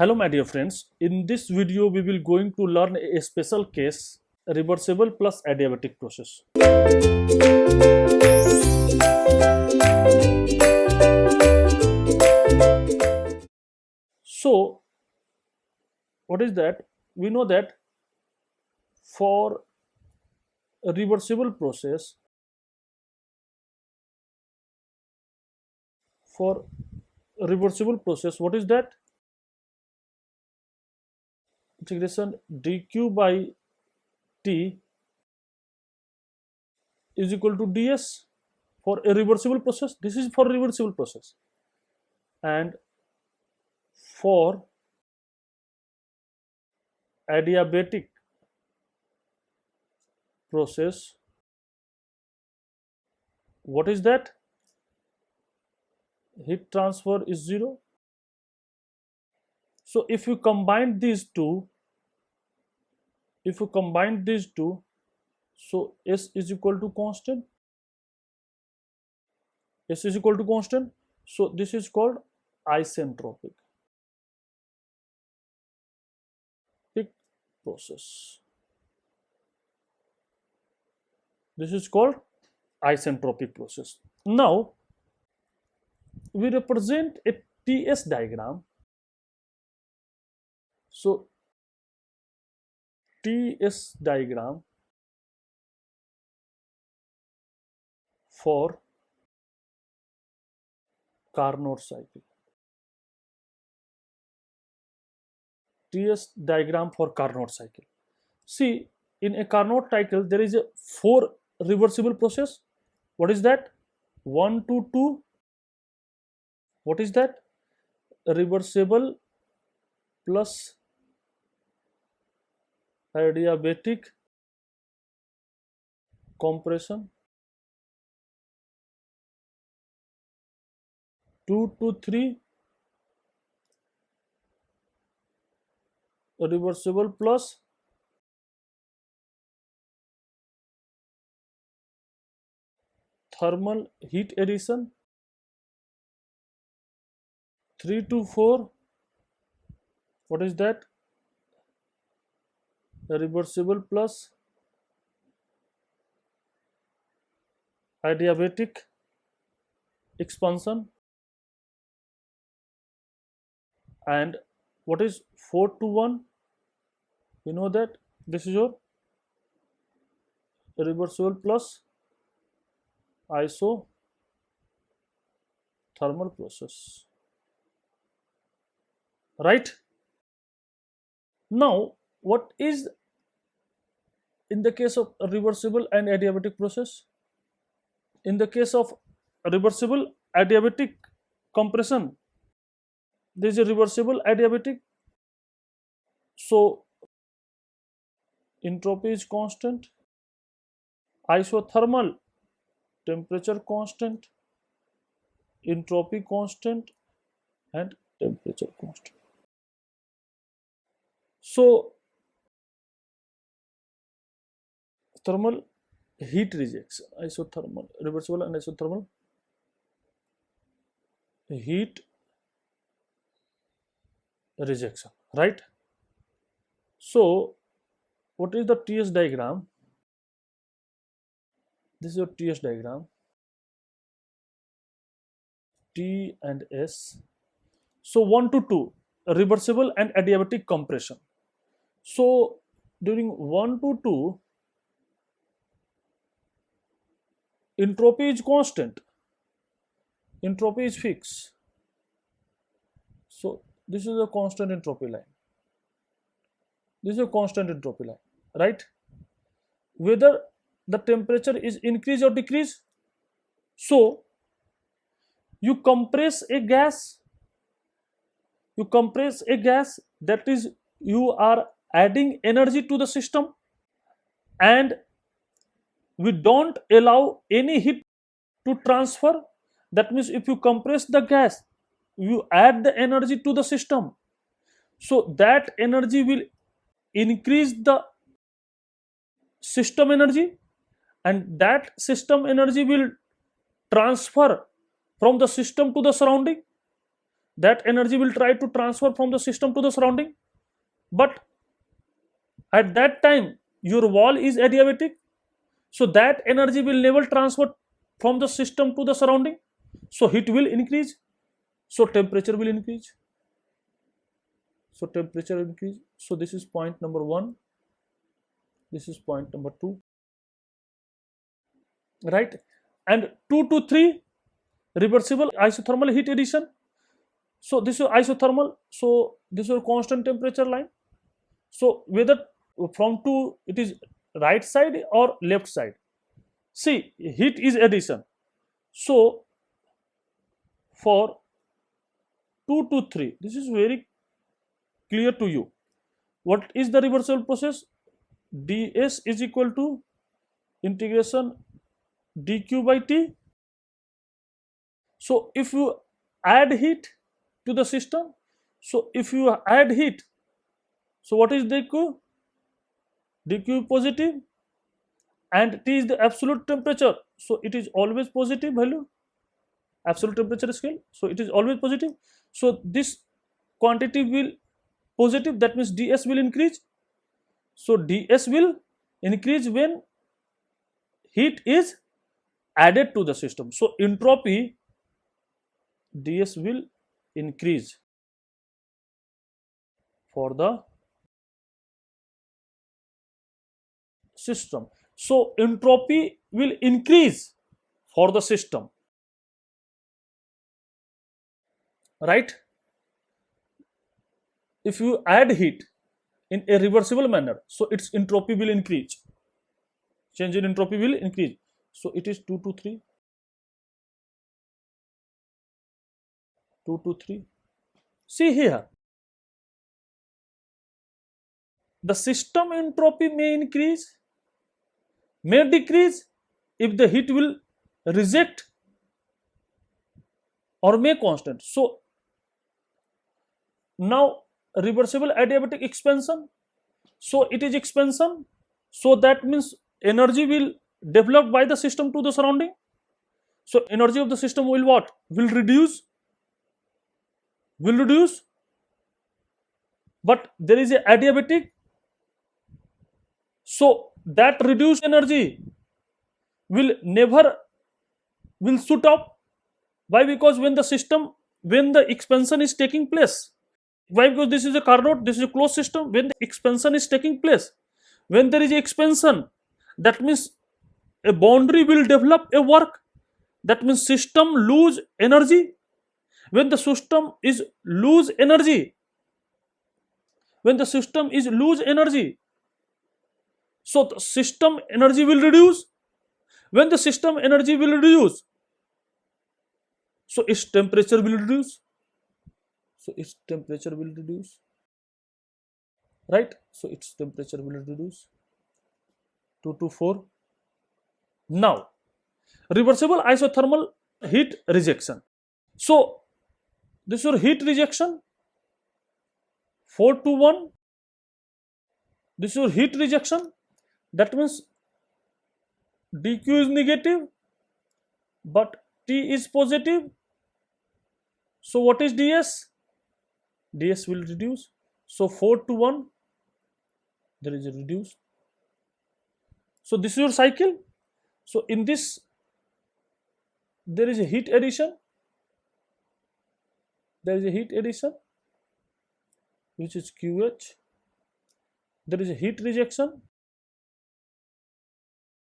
Hello my dear friends, in this video we will going to learn a special case, reversible plus adiabatic process. So what is that? We know that for a reversible process, what is that? Integration dq by t is equal to ds for a reversible process. This is for reversible process, and for adiabatic process, what is that? Heat transfer is 0. So if you combine these two, so S is equal to constant. So this is called isentropic process. This is called isentropic process. Now we represent a TS diagram. So TS diagram for Carnot cycle. TS diagram for Carnot cycle. See, in a Carnot cycle there is a 4 reversible process. What is that? 1 to 2. What is that? Reversible plus adiabatic compression. 2 to 3 reversible plus thermal heat addition. 3 to 4, what is that? Reversible plus adiabatic expansion. And what is 4 to 1? We know that this is your reversible plus isothermal process, right? Now what is in the case of reversible and adiabatic process? In the case of reversible adiabatic compression, there is a reversible adiabatic, so entropy is constant, isothermal temperature constant, entropy constant, and temperature constant. So thermal heat rejection, isothermal, reversible and isothermal heat rejection, right? So what is the TS diagram? This is your TS diagram, T and S. So 1 to 2 reversible and adiabatic compression. So during 1 to 2 entropy is constant, entropy is fixed. So this is a constant entropy line. This is a constant entropy line, right? Whether the temperature is increase or decrease, so you compress a gas, that is, you are adding energy to the system, and we don't allow any heat to transfer. That means if you compress the gas, you add the energy to the system, so that energy will increase the system energy, and that system energy will transfer from the system to the surrounding. that energy will try to transfer from the system to the surrounding, but at that time your wall is adiabatic, so that energy will never transfer from the system to the surrounding, so heat will increase, so temperature will increase, so temperature increase. So this is point number 1, this is point number 2, right? And 2 to 3, reversible isothermal heat addition. So this is isothermal, so this is a constant temperature line. So whether from 2 it is right side or left side, see heat is addition. So for 2 to 3, this is very clear to you. What is the reversible process? ds is equal to integration dq by t. So if you add heat to the system, so if you add heat, so what is dq? dq positive, and t is the absolute temperature, so it is always positive value, absolute temperature scale, so it is always positive. So this quantity will positive, that means ds will increase. So ds will increase when heat is added to the system, so entropy ds will increase for the system. So entropy will increase for the system, right? If you add heat in a reversible manner, so its entropy will increase, change in entropy will increase. So it is 2 to 3, 2 to 3. See here, the system entropy may increase, may decrease if the heat will reject, or may constant. So now reversible adiabatic expansion, so it is expansion, so that means energy will develop by the system to the surrounding, so energy of the system will what? Will reduce, but there is a adiabatic, so that reduced energy will never will shoot up. Why? Because when the expansion is taking place, why? Because this is a Carnot, this is a closed system. When the expansion is taking place, when there is expansion, that means a boundary will develop a work, that means system lose energy. When the system is lose energy, so the system energy will reduce. When the system energy will reduce, so its temperature will reduce, right? So its temperature will reduce. 2 to 4. Now reversible isothermal heat rejection, so this is heat rejection, 4 to 1, this is heat rejection, that means dq is negative but t is positive, so what is ds? ds will reduce, so 4 to 1, there is a reduce. So this is your cycle. So in this there is a heat addition, which is QH. There is a heat rejection,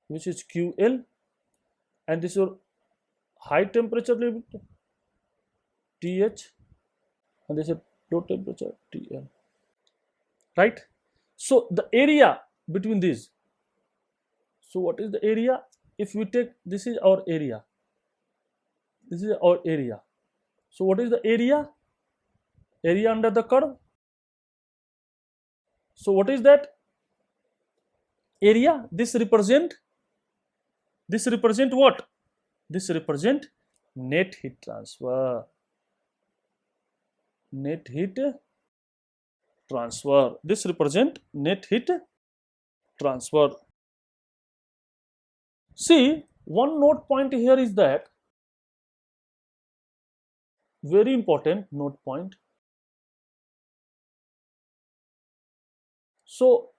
which is QL, and this is your high temperature limit, TH, and this is low temperature, TL, right? So the area between these, so what is the area? If we take, this is our area, so what is the area? Area under the curve. So what is that area? This represent what? This represent net heat transfer. This represent net heat transfer. See, one note point here is that very important note point. So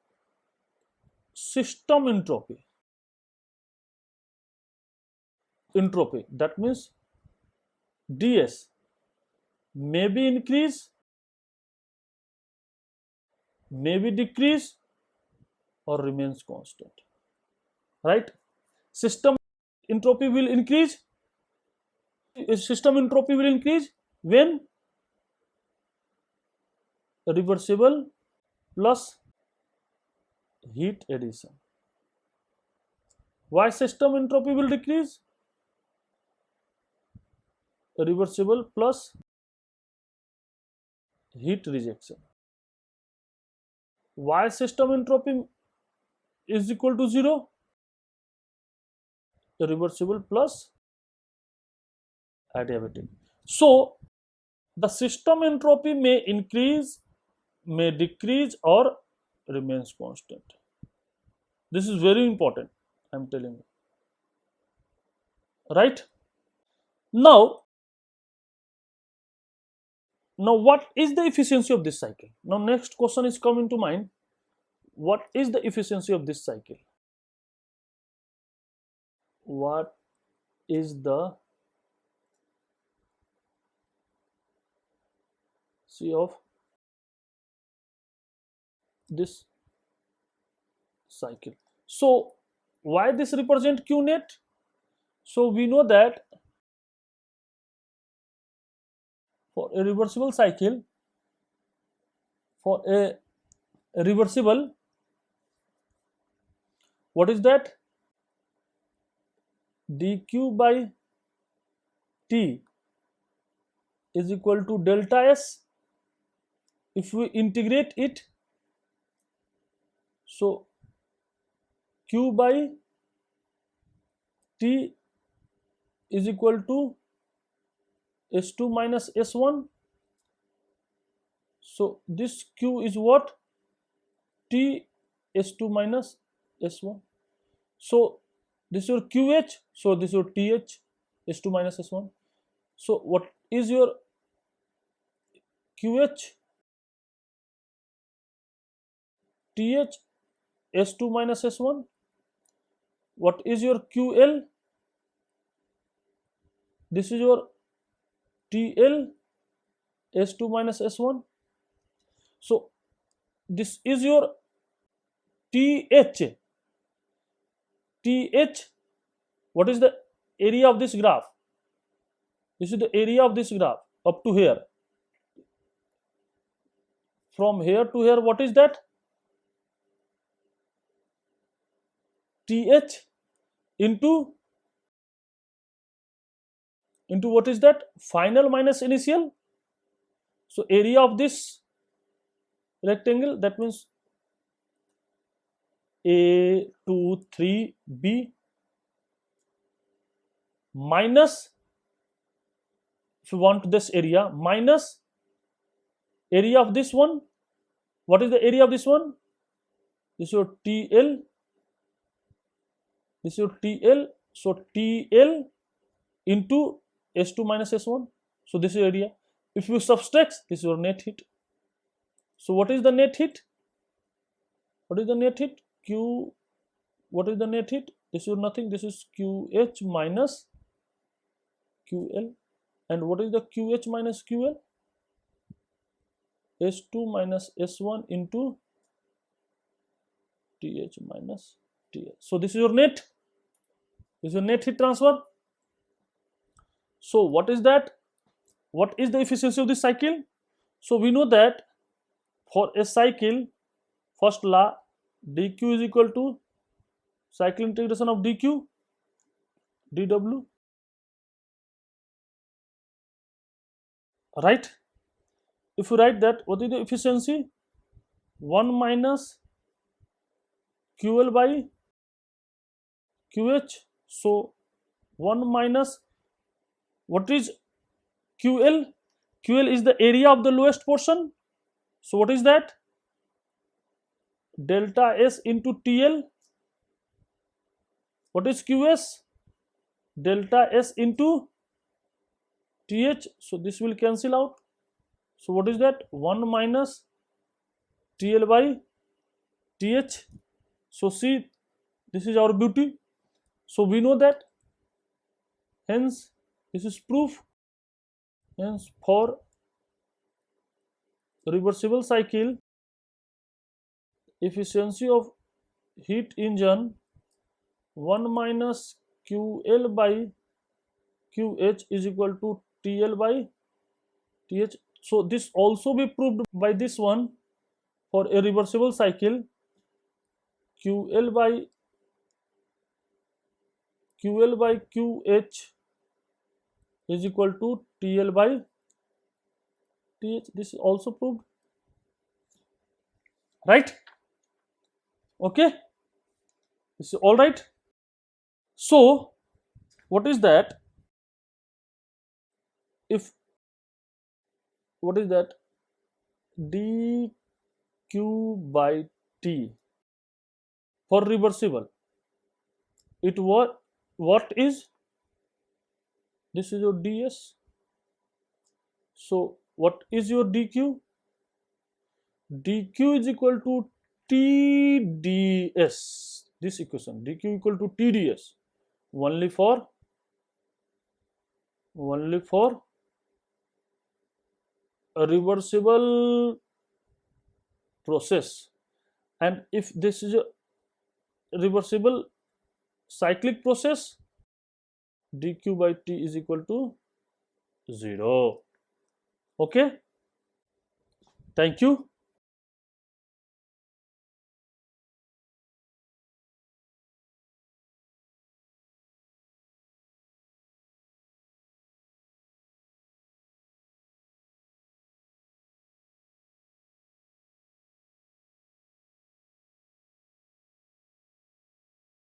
system entropy, that means ds may be increase, may be decrease, or remains constant, right? System entropy will increase, when reversible plus heat addition. Why system entropy will decrease? Reversible plus heat rejection. Why system entropy is equal to 0? Reversible plus adiabatic. So the system entropy may increase, may decrease, or remains constant. This is very important, I am telling you, right? Now what is the efficiency of this cycle? Now next question is coming to mind. What is the efficiency of this cycle? What is the C of this cycle? So why this represent Q net? So we know that for a reversible cycle, what is that? dq by t is equal to delta s. If we integrate it, so q by t is equal to s2 minus s1. So this q is what? T s2 minus s1. So this is your qh, so this is your th s2 minus s1. So what is your qh? Th s2 minus s1. What is your ql? This is your TL s2 minus s1. So this is your TH. What is the area of this graph? This is the area of this graph up to here. From here to here, what is that? TH into what is that? Final minus initial. So area of this rectangle, that means A23B minus, if you want this area, minus area of this one. What is the area of this one? This is your TL. This is your TL. So TL into S2 minus S1. So this is area. If you subtract, this is your net heat. So what is the net heat? What is the net heat? Q. What is the net heat? This is nothing. This is QH minus QL. And what is the QH minus QL? S2 minus S1 into TH minus TL. So this is your net. This is your net heat transfer. So what is that? What is the efficiency of this cycle? So we know that for a cycle, first law, dq is equal to cycle integration of dq dw, right? If you write that, what is the efficiency? 1 minus QL by QH. So 1 minus, what is QL? QL is the area of the lowest portion. So what is that? Delta S into TL. What is QS? Delta S into th, so this will cancel out. So what is that? 1 minus TL by th. So see, this is our beauty. So we know that, hence this is proof. Hence for reversible cycle, efficiency of heat engine 1 minus QL by QH is equal to TL by TH. So this also be proved by this one. For a reversible cycle, QL by QH is equal to TL by TH. This is also proved, right? Okay, this is all right. So what is that? If what is that? dq by t for reversible, it what is, this is your ds. So what is your dq? dq is equal to tds. This equation, dq equal to tds, only for a reversible process. And if this is a reversible cyclic process, dq by t is equal to 0. Okay, thank you.